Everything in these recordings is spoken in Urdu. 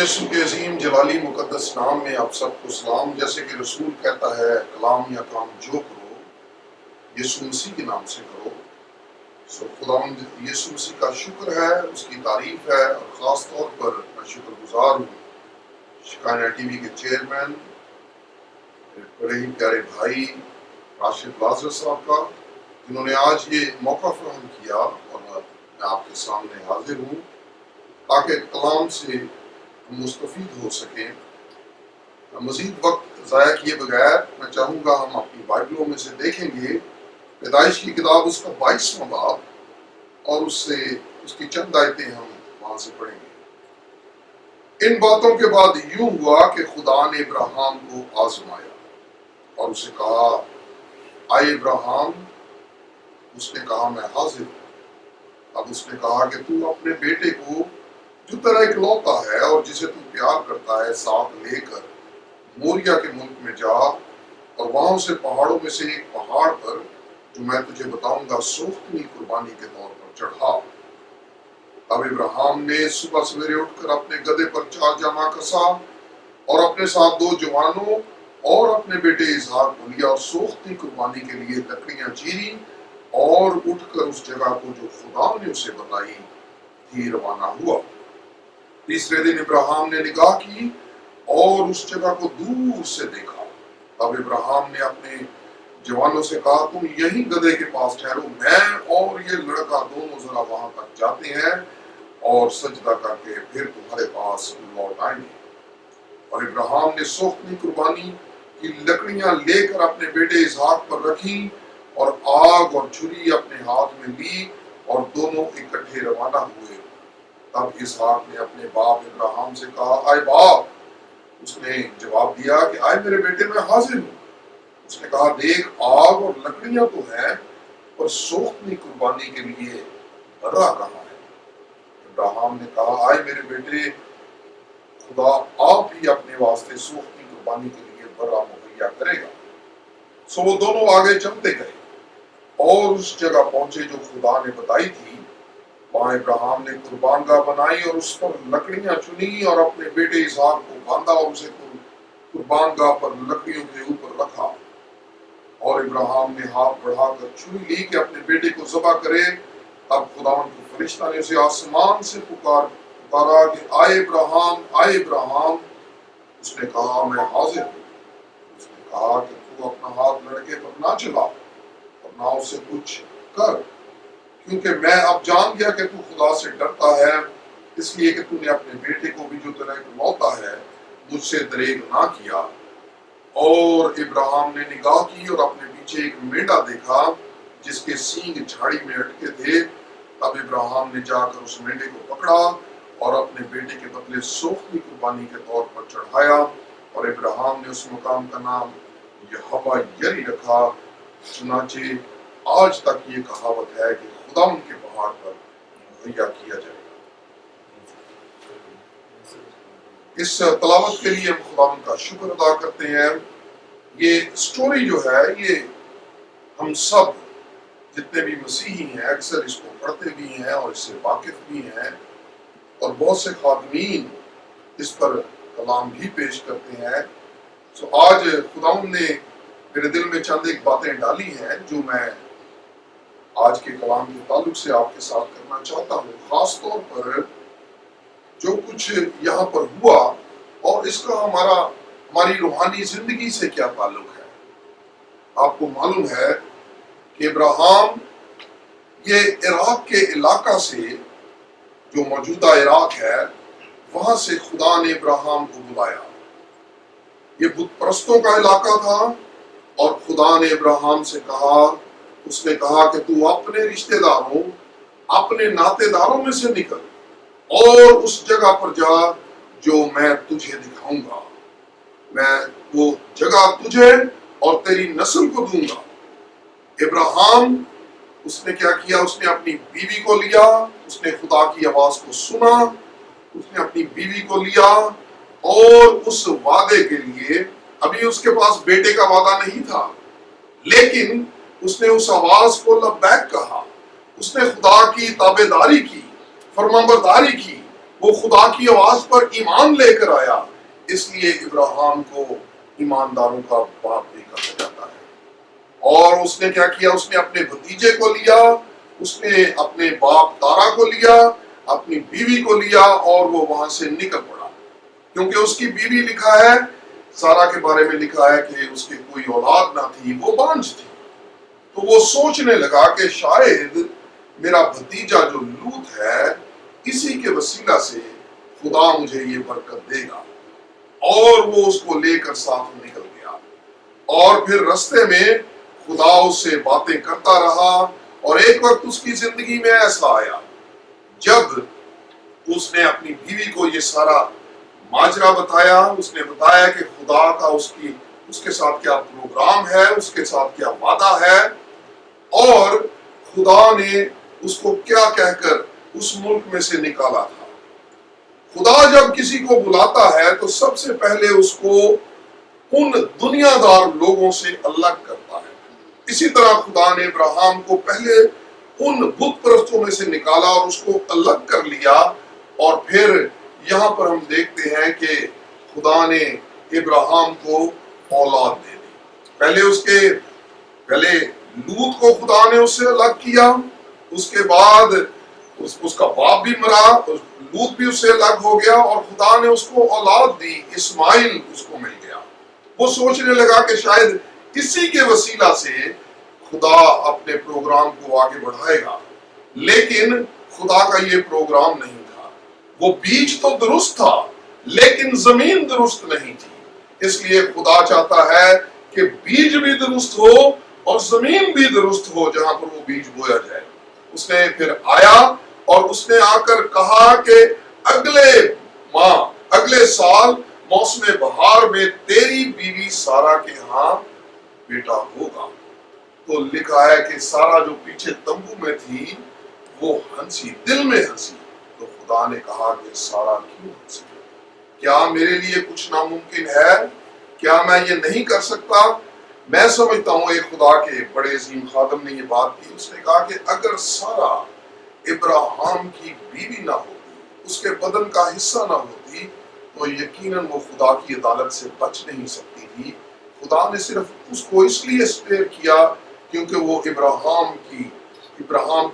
یسوع کے عظیم جلالی مقدس نام میں آپ سب کو سلام۔ جیسے کہ رسول کہتا ہے کلام یا کام جو کرو یسوع مسیح کے نام سے کرو۔ خداوند یسوع مسیح کا شکر ہے، اس کی تعریف ہے، اور خاص طور پر میں شکر گزار ہوں شکانیہ ٹی وی کے چیئرمین بڑے ہی پیارے بھائی راشد لازرس صاحب کا، جنہوں نے آج یہ موقع فراہم کیا اور میں آپ کے سامنے حاضر ہوں تاکہ کلام سے مستفید ہو سکیں۔ مزید وقت ضائع کیے بغیر میں چاہوں گا ہم اپنی بائبلوں میں سے دیکھیں گے پیدائش کی کتاب اس کا 22واں باب، اور اس کی چند آیتیں ہم وہاں سے پڑھیں گے۔ ان باتوں کے بعد یوں ہوا کہ خدا نے ابراہیم کو آزمایا اور اسے کہا آئے ابراہیم۔ اس نے کہا میں حاضر ہوں۔ اب اس نے کہا کہ تو اپنے بیٹے کو جو تیرا اکلوتا ہے اور جسے تو پیار کرتا ہے ساتھ لے کر موریا کے ملک میں جا، اور وہاں سے پہاڑوں میں سے ایک پہاڑ پر جو میں تجھے بتاؤں گا سوختنی قربانی کے طور پر چڑھا۔ اب ابراہیم نے صبح سویرے اٹھ کر اپنے گدھے پر 4 جامہ کسا اور اپنے ساتھ 2 جوانوں اور اپنے بیٹے اسحاق کو لیا اور سوختنی قربانی کے لیے لکڑیاں چیری، اور اٹھ کر اس جگہ کو جو خدا نے اسے بتائی تھی روانہ ہوا۔ تیسرے دن ابراہیم نے نگاہ کی اور اس جگہ کو دور سے دیکھا۔ اب ابراہیم نے اپنے جوانوں سے کہا تم یہیں گدھے کے پاس ٹھہرو، میں اور یہ لڑکا دونوں ذرا وہاں تک جاتے ہیں اور سجدہ کر کے پھر تمہارے پاس لوٹ آئیں گے۔ اور ابراہیم نے سوختنی قربانی کی لکڑیاں لے کر اپنے بیٹے اسحاق پر رکھی اور آگ اور چھری اپنے ہاتھ میں لی، اور دونوں اکٹھے روانہ ہوئے۔ تب اسحاق نے اپنے باپ ابراہیم سے کہا آئے باپ۔ اس نے جواب دیا کہ آئے میرے بیٹے میں حاضر ہوں۔ اس نے کہا دیکھ آگ اور لکڑیاں تو ہیں، پر سوختنی قربانی کے لیے برا کہاں ہے؟ ابراہیم نے کہا آئے میرے بیٹے، خدا آپ ہی اپنے واسطے سوختنی قربانی کے لیے برا مہیا کرے گا۔ سو وہ دونوں آگے چلتے گئے اور اس جگہ پہنچے جو خدا نے بتائی تھی۔ وہاں ابراہیم نے قربان گاہ بنائی اور اس پر لکڑیاں چنی اور اپنے بیٹے اسحاق کو باندھا اور اسے قربان گاہ پر لکڑیوں کے اوپر رکھا۔ اور ابراہیم نے ہاتھ بڑھا کر چھری لی کہ اپنے بیٹے کو ذبح کرے۔ اب خداوند کے فرشتہ نے اسے آسمان سے پکارا کہ آئے ابراہیم، آئے ابراہیم۔ اس نے کہا میں حاضر ہوں۔ اس نے کہا کہ تو اپنا ہاتھ لڑکے پر نہ چلا اور نہ اسے کچھ کر، کیونکہ میں اب جان گیا کہ تو خدا سے ڈرتا ہے، اس لیے کہ تو نے اپنے بیٹے کو بھی جو تیرا اکلوتا ہے مجھ سے دریغ نہ کیا۔ اور ابراہیم نے نگاہ کی اور اپنے پیچھے ایک مینڈا دیکھا جس کے سینگ جھاڑی میں اٹکے تھے۔ تب ابراہیم نے جا کر اس مینڈے کو پکڑا اور اپنے بیٹے کے بدلے سوختنی قربانی کے طور پر چڑھایا، اور ابراہیم نے اس مقام کا نام یہوہ یری رکھا۔ چنانچہ آج تک یہ کہاوت ہے کہ خدا ان کے پہاڑ پر مہیا کیا جائے۔ اس تلاوت کے لیے ہم خدا ان کا شکر ادا کرتے ہیں۔ یہ سٹوری جو ہے یہ ہم سب جتنے بھی مسیحی ہیں اکثر اس کو پڑھتے بھی ہیں اور اس سے واقف بھی ہیں، اور بہت سے خادمین اس پر کلام بھی پیش کرتے ہیں۔ آج خداوند نے میرے دل میں چند ایک باتیں ڈالی ہیں جو میں آج کے کلام کے تعلق سے آپ کے ساتھ کرنا چاہتا ہوں، خاص طور پر جو کچھ یہاں پر ہوا اور اس کا ہماری روحانی زندگی سے کیا تعلق ہے۔ آپ کو معلوم ہے کہ ابراہیم یہ عراق کے علاقہ سے، جو موجودہ عراق ہے، وہاں سے خدا نے ابراہیم کو بلایا۔ یہ بت پرستوں کا علاقہ تھا، اور خدا نے ابراہیم سے کہا، اس نے کہا کہ تو اپنے رشتہ داروں، اپنے ناطے داروں میں سے نکل اور اس جگہ پر جا جو میں تجھے دکھاؤں گا۔ میں وہ جگہ تجھے اور تیری نسل کو دوں گا۔ ابراہیم اس نے کیا کیا؟ اس نے اپنی بیوی کو لیا، اس نے خدا کی آواز کو سنا، اس نے اپنی بیوی کو لیا، اور اس وعدے کے لیے ابھی اس کے پاس بیٹے کا وعدہ نہیں تھا، لیکن اس نے اس آواز کو لبیک کہا۔ اس نے خدا کی تابعداری کی، فرمانبرداری کی، وہ خدا کی آواز پر ایمان لے کر آیا، اس لیے ابراہیم کو ایمانداروں کا باپ بھی کہا جاتا ہے۔ اور اس نے کیا کیا؟ اس نے اپنے بھتیجے کو لیا، اس نے اپنے باپ تارا کو لیا، اپنی بیوی کو لیا، اور وہ وہاں سے نکل پڑا، کیونکہ اس کی بیوی لکھا ہے، سارا کے بارے میں لکھا ہے کہ اس کی کوئی اولاد نہ تھی، وہ بانجھ تھی۔ تو وہ سوچنے لگا کہ شاید میرا بھتیجا جو لوط ہے، اسی کے وسیلہ سے خدا مجھے یہ برکت دے گا، اور وہ اس کو لے کر ساتھ نکل گیا۔ اور پھر رستے میں خدا اس سے باتیں کرتا رہا، اور ایک وقت اس کی زندگی میں ایسا آیا جب اس نے اپنی بیوی کو یہ سارا ماجرا بتایا۔ اس نے بتایا کہ خدا کا اس کے ساتھ کیا پروگرام ہے، اس کے ساتھ کیا وعدہ ہے، اور خدا نے اس کو کیا کہہ کر اس ملک میں سے نکالا تھا۔ خدا جب کسی کو بلاتا ہے تو سب سے پہلے اس کو ان دنیا دار لوگوں سے الگ کرتا ہے۔ اسی طرح خدا نے ابراہیم کو پہلے ان بت پرستوں میں سے نکالا اور اس کو الگ کر لیا، اور پھر یہاں پر ہم دیکھتے ہیں کہ خدا نے ابراہیم کو اولاد دے دی۔ پہلے لوط کو خدا نے اس سے الگ کیا، اس کے بعد اس کا باپ بھی مرا، لوط بھی اس سے الگ ہو گیا، اور خدا نے اس کو اولاد دی، اسماعیل اس کو مل گیا۔ وہ سوچنے لگا کہ شاید اسی کے وسیلہ سے خدا اپنے پروگرام کو آگے بڑھائے گا، لیکن خدا کا یہ پروگرام نہیں تھا۔ وہ بیج تو درست تھا، لیکن زمین درست نہیں تھی۔ اس لیے خدا چاہتا ہے کہ بیج بھی درست ہو اور زمین بھی درست ہو جہاں پر وہ بیج بویا جائے۔ اس نے پھر آیا اور اس نے آ کر کہا کہ اگلے سال موسم بہار میں تیری بیوی سارا کے ہاں بیٹا ہوگا۔ تو لکھا ہے کہ سارا جو پیچھے تمبو میں تھی وہ ہنسی، دل میں ہنسی۔ تو خدا نے کہا کہ سارا کیوں ہنسی؟ کیا میرے لیے کچھ ناممکن ہے؟ کیا میں یہ نہیں کر سکتا؟ میں سمجھتا ہوں ایک خدا کے بڑے عظیم خادم نے یہ بات کی۔ اس نے کہا کہ اگر سارا ابراہیم کی بیوی نہ ہوتی، اس کے بدن کا حصہ نہ ہوتی، تو یقیناً وہ خدا کی عدالت سے بچ نہیں سکتی تھی۔ خدا نے صرف اس کو اس لیے اسپیئر کیا کیونکہ وہ ابراہیم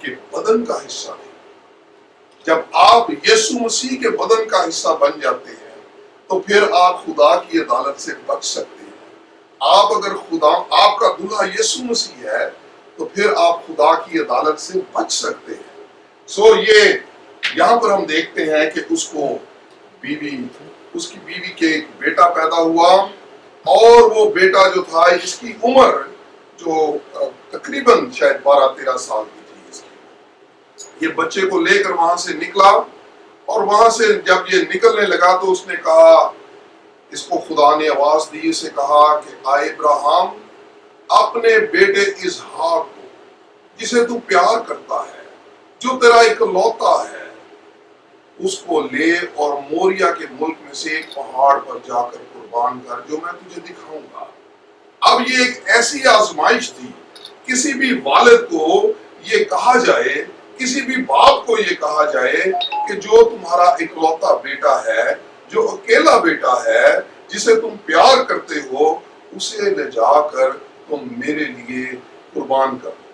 کے بدن کا حصہ تھی۔ جب آپ یسوع مسیح کے بدن کا حصہ بن جاتے ہیں تو پھر آپ خدا کی عدالت سے بچ سکتے ہیں۔ آپ کا دلہا یسوع مسیح ہے تو پھر آپ خدا کی عدالت سے بچ سکتے ہیں۔ یہاں پر ہم دیکھتے ہیں کہ اس کی بیوی کے ایک بیٹا پیدا ہوا، اور وہ بیٹا جو تھا، اس کی عمر جو تقریباً شاید 12-13 سال کی تھی اس کی۔ یہ بچے کو لے کر وہاں سے نکلا، اور وہاں سے جب یہ نکلنے لگا تو اس نے کہا، اس کو خدا نے آواز دی، اسے کہا کہ آئے ابراہیم، اپنے بیٹے اسحاق کو جسے تو پیار کرتا ہے، جو تیرا اکلوتا ہے، اس کو لے اور موریا کے ملک میں سے ایک پہاڑ پر جا کر قربان کر، جو میں تجھے دکھاؤں گا۔ اب یہ ایک ایسی آزمائش تھی، کسی بھی والد کو یہ کہا جائے، کسی بھی باپ کو یہ کہا جائے کہ جو تمہارا اکلوتا بیٹا ہے، جو اکیلا بیٹا ہے، جسے تم پیار کرتے ہو، اسے لے جا کر تم میرے لیے قربان کر دو۔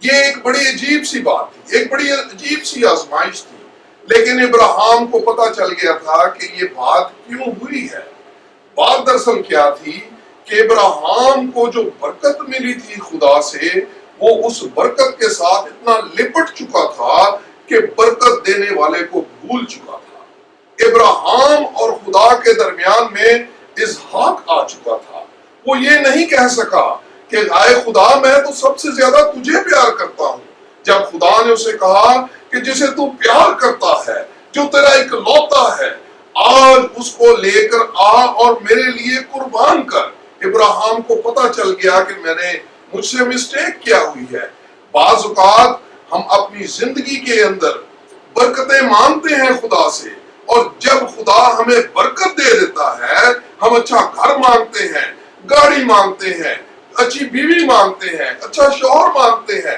یہ ایک بڑی عجیب سی بات تھی، ایک بڑی عجیب سی آزمائش تھی، لیکن ابراہیم کو پتا چل گیا تھا کہ یہ بات کیوں ہوئی ہے۔ بات دراصل کیا تھی کہ ابراہیم کو جو برکت ملی تھی خدا سے، وہ اس برکت کے ساتھ اتنا لپٹ چکا تھا کہ برکت دینے والے کو بھول چکا تھا۔ ابراہیم اور خدا کے درمیان میں اسحاق آ چکا تھا۔ وہ یہ نہیں کہہ سکا کہ آئے خدا، میں تو سب سے زیادہ تجھے پیار کرتا ہوں، جب خدا نے اسے کہا کہ جسے تو پیار کرتا ہے، جو تیرا اکلوتا ہے، آج اس کو لے کر آ اور میرے لیے قربان کر۔ ابراہیم کو پتا چل گیا کہ مجھ سے مسٹیک کیا ہوئی ہے۔ بعض اوقات ہم اپنی زندگی کے اندر برکتیں مانگتے ہیں خدا سے، اور جب خدا ہمیں برکت دے دیتا ہے، ہم اچھا گھر مانگتے ہیں، گاڑی مانگتے ہیں، اچھی بیوی مانگتے ہیں، اچھا شوہر مانگتے ہیں،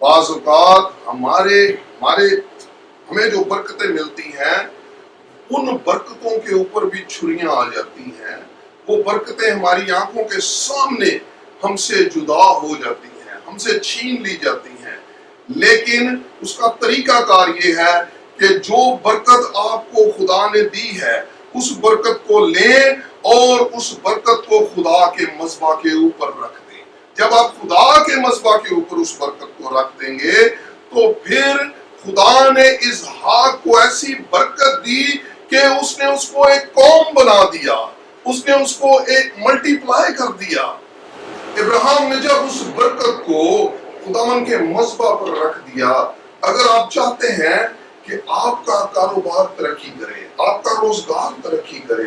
بعض اوقات ہمیں جو برکتیں ملتی ہیں ان برکتوں کے اوپر بھی چھریاں آ جاتی ہیں. وہ برکتیں ہماری آنکھوں کے سامنے ہم سے جدا ہو جاتی ہیں، ہم سے چھین لی جاتی ہیں. لیکن اس کا طریقہ کار یہ ہے کہ جو برکت آپ کو خدا نے دی ہے اس برکت کو لیں اور اس برکت کو خدا کے مذبح کے اوپر رکھ دیں. جب آپ خدا کے مذبح کے اوپر اس برکت کو رکھ دیں گے تو پھر خدا نے اسحاق کو ایسی برکت دی کہ اس نے اس کو ایک قوم بنا دیا، اس نے اس کو ایک ملٹی پلائی کر دیا. ابراہیم نے جب اس برکت کو خداوند کے مذبح پر رکھ دیا. اگر آپ چاہتے ہیں کہ آپ کا کاروبار ترقی کرے، آپ کا روزگار ترقی کرے،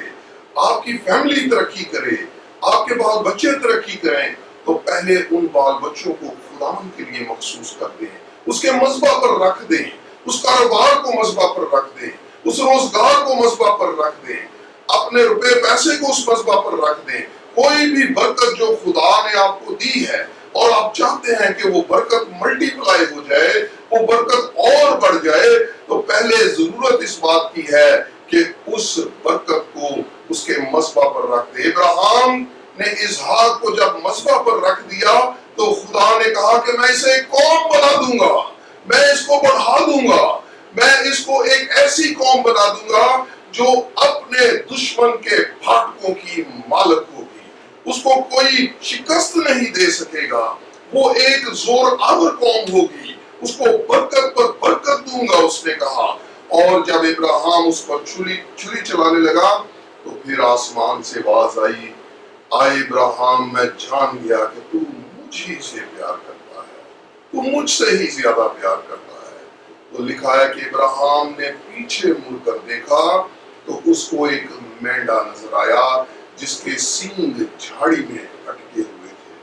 آپ کی فیملی ترقی کرے، آپ کے بال بچے ترقی کریں، تو پہلے ان بال بچوں کو خداوند کے لیے مخصوص کر دیں، اس کے مذبح پر رکھ دیں، اس کاروبار کو مذبح پر رکھ دیں، اس روزگار کو مذبح پر رکھ دیں، اپنے روپے پیسے کو اس مذبح پر رکھ دیں. کوئی بھی برکت جو خدا نے آپ کو دی ہے اور آپ چاہتے ہیں کہ وہ برکت ملٹی پلائی ہو جائے، وہ برکت اور بڑھ جائے، تو پہلے ضرورت اس بات کی ہے کہ اس برکت کو اس کے مذبح پر رکھ دے. ابراہیم نے اسحاق کو جب مذبح پر رکھ دیا تو خدا نے کہا کہ میں اسے ایک قوم بنا دوں گا، میں اس کو بڑھا دوں گا، میں اس کو ایک ایسی قوم بنا دوں گا جو اپنے دشمن کے پھاٹکوں کی مالک ہوگی، اس کو کوئی شکست نہیں دے سکے گا، وہ ایک زور آور قوم ہوگی، اس کو برکت پر برکت دوں گا اس نے کہا. اور جب ابراہیم اس پر چھری چلانے لگا تو پھر آسمان سے آواز آئی، آئے ابراہیم میں جان گیا کہ تو مجھ ہی سے پیار کرتا ہے، تو مجھ سے ہی زیادہ پیار کرتا ہے. تو لکھا ہے کہ ابراہیم نے پیچھے مڑ کر دیکھا تو اس کو ایک مینڈا نظر آیا جس کے سینگ جھاڑی میں اٹکے ہوئے تھے.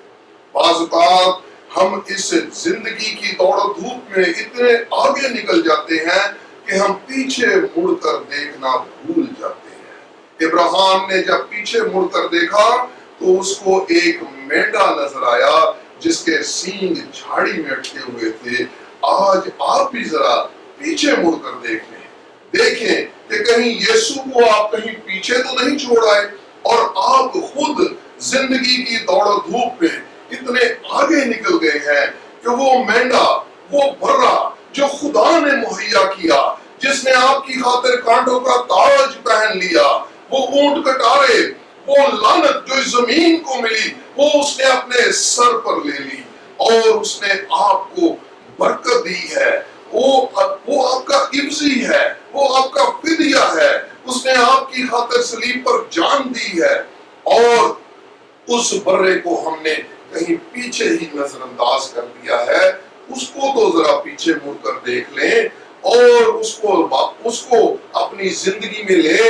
بعض اوقات ہم اس زندگی کی دوڑ و دھوپ میں اتنے آگے نکل جاتے ہیں کہ ہم پیچھے مڑ کر دیکھنا بھول جاتے ہیں. ابراہیم نے جب پیچھے مڑ کر دیکھا تو اس کو ایک مینڈا نظر آیا جس کے سینگ جھاڑی میں اٹکے ہوئے تھے. آج آپ بھی ذرا پیچھے مڑ کر دیکھیں کہ کہیں یسوع کو آپ کہیں پیچھے تو نہیں چھوڑ آئے اور آپ خود زندگی کی دوڑ و دھوپ میں اتنے آگے نکل گئے ہیں کہ وہ مینڈا، وہ برا جو خدا نے مہیا کیا، جس نے آپ کی خاطر کانٹوں کا تاج پہن لیا، وہ اونٹ کٹارے، وہ لعنت جو اس زمین کو ملی وہ اس نے اپنے سر پر لے لی اور اس نے آپ کو برکت دی ہے. وہ آپ کا عوضی ہے، وہ آپ کا فدیہ ہے، اس نے آپ کی خاطر صلیب پر جان دی ہے. اور اس برے کو ہم نے کہیں پیچھے ہی نظر انداز کر دیا ہے. اس کو تو ذرا پیچھے مڑ کر دیکھ لیں اور اس کو اپنی زندگی میں لے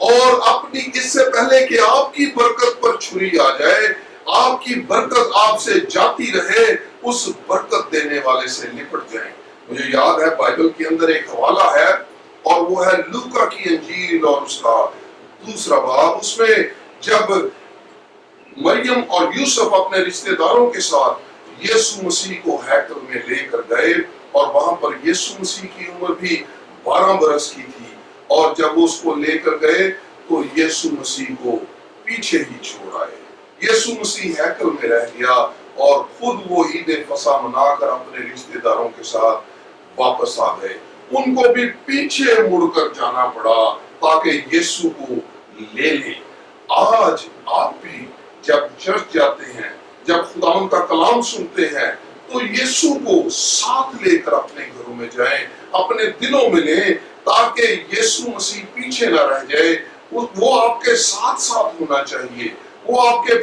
اور اپنی اس سے پہلے کہ آپ کی برکت پر چھری آ جائے، آپ کی برکت آپ سے جاتی رہے، اس برکت دینے والے سے نپٹ جائیں. مجھے یاد ہے بائبل کے اندر ایک حوالہ ہے اور وہ ہے لوکا کی انجیل اور اس کا 2 باب. اس میں جب مریم اور یوسف اپنے رشتہ داروں کے ساتھ یسوع مسیح کو ہیکل میں لے کر گئے اور وہاں پر یسوع مسیح کی عمر بھی 12 برس کی تھی، اور جب اس کو لے کر گئے تو یسوع مسیح کو پیچھے ہی چھوڑ آئے. یسوع مسیح ہیکل میں رہ گیا اور خود وہ عید فصح منا کر اپنے رشتہ داروں کے ساتھ واپس آ گئے. ان کو بھی پیچھے مڑ کر جانا پڑا تاکہ یسوع کو لے لیں. آج آپ بھی جب چرچ جاتے ہیں، جب خداوند کا کلام سنتے ہیں، تو یسوع کو ساتھ لے کر اپنے گھروں میں جائیں، اپنے دلوں میں لیں تاکہ یسوع مسیح پیچھے نہ رہ جائے. وہ آپ کے ساتھ ساتھ ہونا چاہیے، وہ آپ کے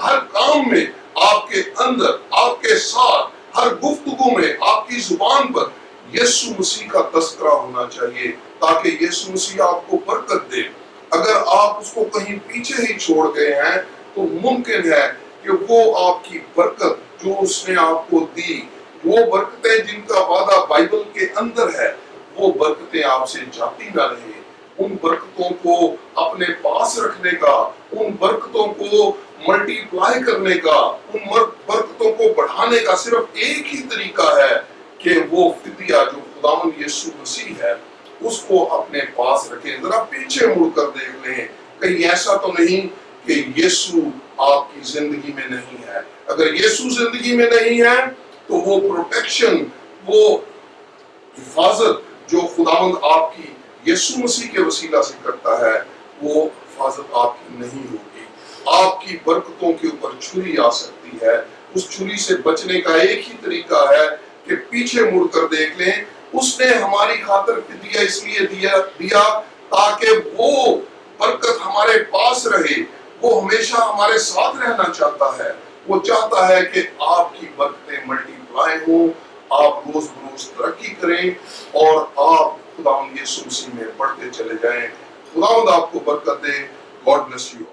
ہر کام میں، آپ کے اندر، آپ کے ساتھ، ہر گفتگو میں، آپ کی زبان پر یسوع مسیح کا تذکرہ ہونا چاہیے تاکہ یسوع مسیح آپ کو برکت دے. اگر آپ اس کو کہیں پیچھے ہی چھوڑ گئے ہیں تو ممکن ہے کہ وہ آپ کی برکت جو اس نے آپ کو دی، وہ برکتیں جن کا وعدہ بائبل کے اندر ہے، وہ برکتیں آپ سے جاتی نہ رہے. ان برکتوں کو اپنے پاس رکھنے کا، ان برکتوں کو ملٹی پلائی کرنے کا، ان برکتوں کو بڑھانے کا صرف ایک ہی طریقہ ہے کہ وہ فدیہ جو خداوند یسوع مسیح ہے اس کو اپنے پاس رکھیں. ذرا پیچھے مڑ کر دیکھ لیں، کہیں ایسا تو نہیں کہ یسوع آپ کی زندگی میں نہیں ہے. اگر یسوع زندگی میں نہیں ہے تو وہ پروٹیکشن، وہ حفاظت جو خداوند آپ کی یسوع مسیح کے وسیلہ سے کرتا ہے، وہ حفاظت آپ کی نہیں ہوگی. آپ کی برکتوں کے اوپر چھری آ سکتی ہے. اس چھری سے بچنے کا ایک ہی طریقہ ہے کہ پیچھے مڑ کر دیکھ لیں. اس نے ہماری خاطر فدیہ اس لیے دیا تاکہ وہ برکت ہمارے پاس رہے. وہ ہمیشہ ہمارے ساتھ رہنا چاہتا ہے. وہ چاہتا ہے کہ آپ کی برکتیں ملٹی پلائی ہوں، آپ روز بروز ترقی کریں اور آپ خداوند یسوع مسیح میں بڑھتے چلے جائیں. خداوند آپ کو برکت دے. God bless you.